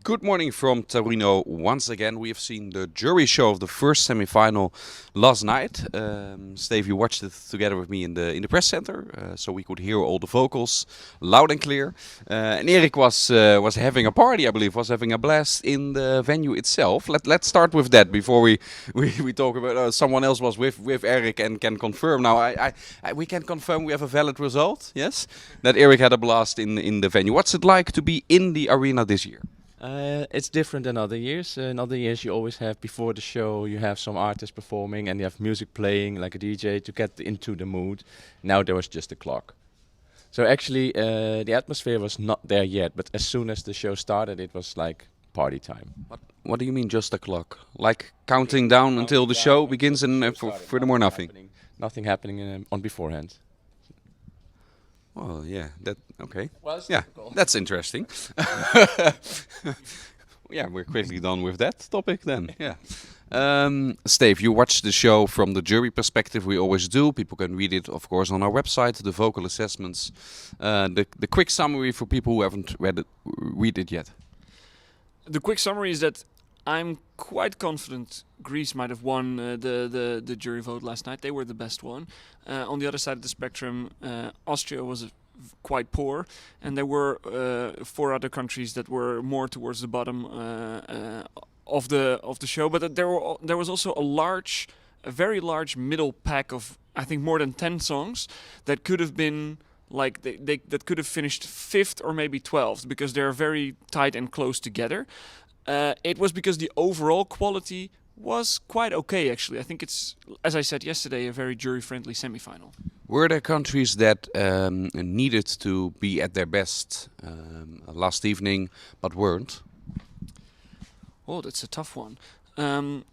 Good morning from Torino. Once again, we have seen the jury show of the first semi-final last night. Steve, you watched it together with me in the press center, so we could hear all the vocals loud and clear. And Erik was having a party, I believe, was having a blast in the venue itself. Let's start with that before we talk about someone else was with Erik and can confirm. Now, we can confirm we have a valid result. Yes, that Erik had a blast in the venue. What's it like to be in the arena this year? It's different than other years. In other years, you always have before the show, you have some artists performing and you have music playing, like a DJ, to get into the mood. Now there was just a clock. So actually, the atmosphere was not there yet. But as soon as the show started, it was like party time. What do you mean just a clock? Like counting down until the show begins and furthermore nothing? Nothing happening on beforehand. Well, yeah, that okay. Well, it's Yeah, typical. that's interesting. Yeah, we're quickly done with that topic then. Yeah. Steve, you watched the show from the jury perspective. We always do. People can read it, of course, on our website. The vocal assessments, the quick summary for people who haven't read it yet. The quick summary is that I'm quite confident Greece might have won the jury vote last night. They were the best one. On the other side of the spectrum, Austria was quite poor, and there were four other countries that were more towards the bottom of the show. But there was also a very large middle pack of, I think, more than 10 songs that could have been like that could have finished fifth or maybe 12th, because they're very tight and close together. It was because the overall quality was quite okay, actually. I think it's, as I said yesterday, a very jury-friendly semi-final. Were there countries that needed to be at their best last evening but weren't? Oh, that's a tough one. To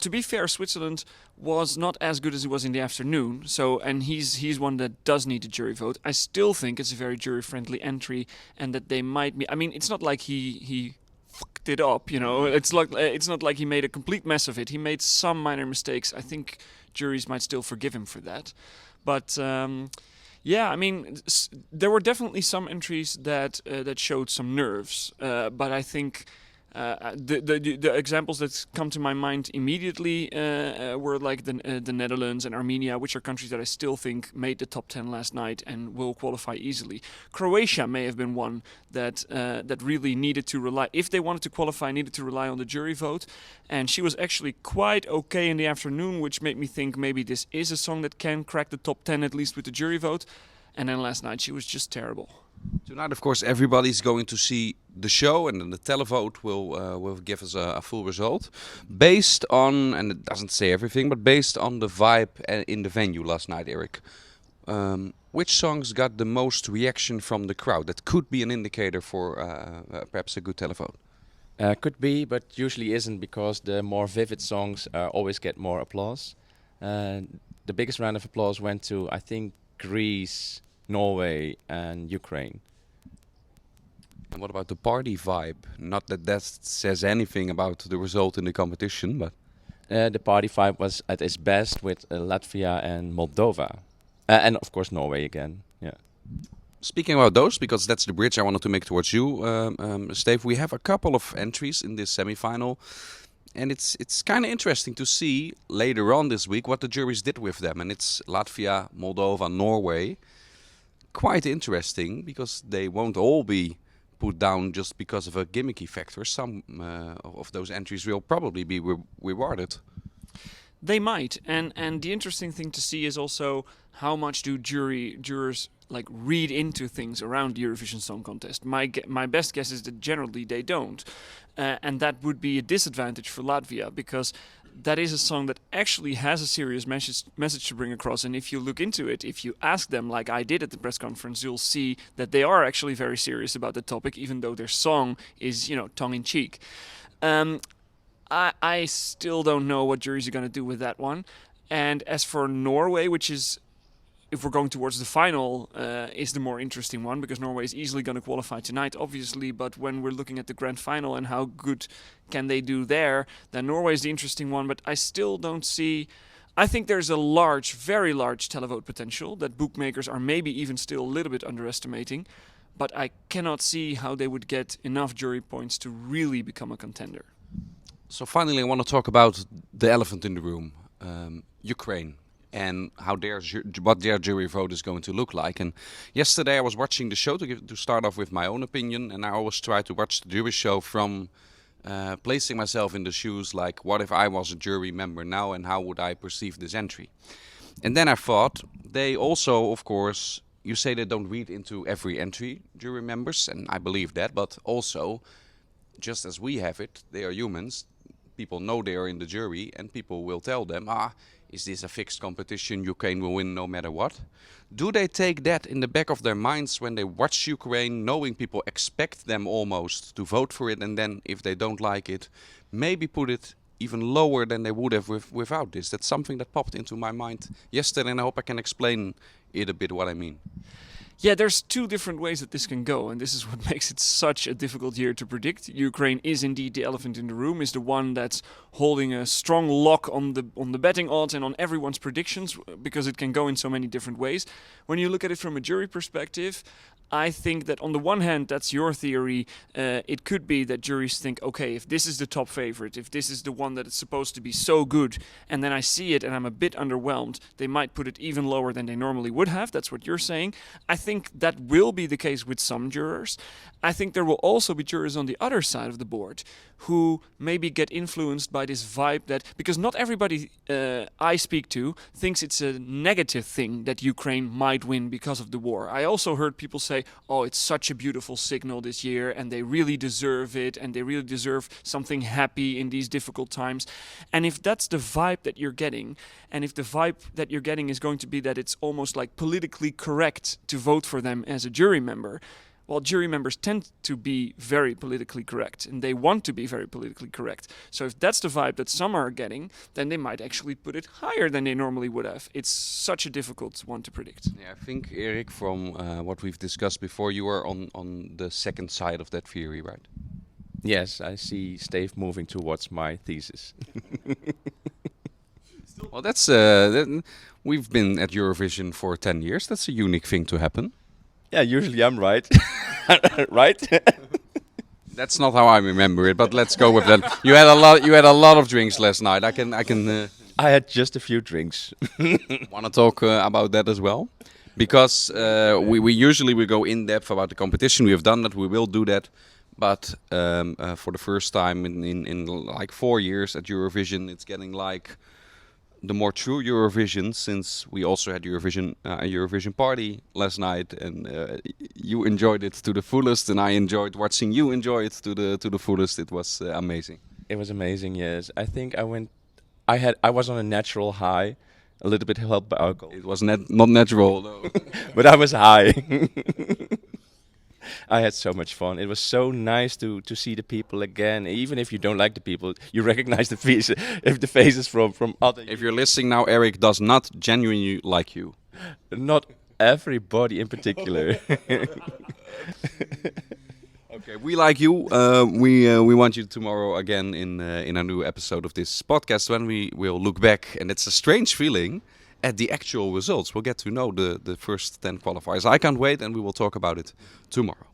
be fair, Switzerland was not as good as it was in the afternoon. So, and he's one that does need a jury vote. I still think it's a very jury-friendly entry, and that they might be. I mean, it's not like he fucked it up, you know. It's not like he made a complete mess of it. He made some minor mistakes. I think juries might still forgive him for that. But yeah, I mean, there were definitely some entries that showed some nerves. But I think. The examples that come to my mind immediately were like the Netherlands and Armenia, which are countries that I still think made the top 10 last night and will qualify easily. Croatia may have been one that really needed to rely, if they wanted to qualify, needed to rely on the jury vote. And she was actually quite okay in the afternoon, which made me think maybe this is a song that can crack the top 10 at least with the jury vote. And then last night she was just terrible. Tonight, of course, everybody's going to see the show, and then the televote will give us a full result, based on, and it doesn't say everything, but based on the vibe in the venue last night, Erik. Which songs got the most reaction from the crowd? That could be an indicator for perhaps a good televote. Could be, but usually isn't, because the more vivid songs always get more applause. The biggest round of applause went to, I think, Greece, Norway and Ukraine. And what about the party vibe? Not that that says anything about the result in the competition, but The party vibe was at its best with Latvia and Moldova. And of course Norway again. Yeah. speaking about those, because that's the bridge I wanted to make towards you, Steve, we have a couple of entries in this semi-final. And it's kind of interesting to see later on this week what the juries did with them. And it's Latvia, Moldova, Norway. Quite interesting, because they won't all be put down just because of a gimmicky factor. Some of those entries will probably be rewarded. They might, and the interesting thing to see is also how much do jurors like read into things around the Eurovision Song Contest. My best guess is that generally they don't, and that would be a disadvantage for Latvia, because that is a song that actually has a serious message to bring across. And if you look into it, if you ask them, like I did at the press conference, you'll see that they are actually very serious about the topic, even though their song is, tongue-in-cheek. I still don't know what juries are going to do with that one. And as for Norway, which is, if we're going towards the final, is the more interesting one, because Norway is easily going to qualify tonight, obviously. But when we're looking at the grand final and how good can they do there, then Norway is the interesting one. But I still don't see... I think there's a large, very large televote potential that bookmakers are maybe even still a little bit underestimating. but I cannot see how they would get enough jury points to really become a contender. So finally, I want to talk about the elephant in the room, Ukraine, and how what their jury vote is going to look like. And yesterday I was watching the show to start off with my own opinion, and I always try to watch the jury show from placing myself in the shoes, like what if I was a jury member now and how would I perceive this entry? And then I thought, they also, of course, you say they don't read into every entry, jury members, and I believe that, but also, just as we have it, they are humans. People know they are in the jury, and people will tell them, is this a fixed competition? Ukraine will win no matter what. Do they take that in the back of their minds when they watch Ukraine, knowing people expect them almost to vote for it, and then if they don't like it, maybe put it even lower than they would have without this? That's something that popped into my mind yesterday, and I hope I can explain it a bit what I mean. Yeah, there's two different ways that this can go, and this is what makes it such a difficult year to predict. Ukraine is indeed the elephant in the room, is the one that's holding a strong lock on the betting odds and on everyone's predictions, because it can go in so many different ways. When you look at it from a jury perspective, I think that on the one hand, that's your theory. It could be that juries think, okay, if this is the top favorite, if this is the one that is supposed to be so good, and then I see it and I'm a bit underwhelmed, they might put it even lower than they normally would have. That's what you're saying. I think that will be the case with some jurors. I think there will also be jurors on the other side of the board who maybe get influenced by this vibe that, because not everybody I speak to thinks it's a negative thing that Ukraine might win because of the war. I also heard people say, oh, it's such a beautiful signal this year and they really deserve it and they really deserve something happy in these difficult times. And if that's the vibe that you're getting, and if the vibe that you're getting is going to be that it's almost like politically correct to vote for them as a jury member, well, jury members tend to be very politically correct, and they want to be very politically correct. So if that's the vibe that some are getting, then they might actually put it higher than they normally would have. It's such a difficult one to predict. Yeah, I think, Erik, from what we've discussed before, you are on the second side of that theory, right? Yes, I see Steve moving towards my thesis. Well, that's we've been at Eurovision for 10 years. That's a unique thing to happen. Yeah, usually I'm right. Right? That's not how I remember it, but let's go with that. You had a lot of drinks last night. I can I had just a few drinks. want to talk about that as well, because we usually go in depth about the competition. We have done that. We will do that, but for the first time in like 4 years at Eurovision, it's getting like the more true Eurovision, since we also had a Eurovision party last night, and you enjoyed it to the fullest, and I enjoyed watching you enjoy it to the fullest. It was amazing. It was amazing, yes. I think I was on a natural high, a little bit helped by alcohol. It was not natural though. But I was high. I had so much fun. It was so nice to see the people again. Even if you don't like the people, you recognize the faces from other. If you're listening now, Erik does not genuinely like you. Not everybody in particular. Okay, we like you. We want you tomorrow again in a new episode of this podcast, when we will look back, and it's a strange feeling, at the actual results. We'll get to know the first 10 qualifiers. I can't wait, and we will talk about it tomorrow.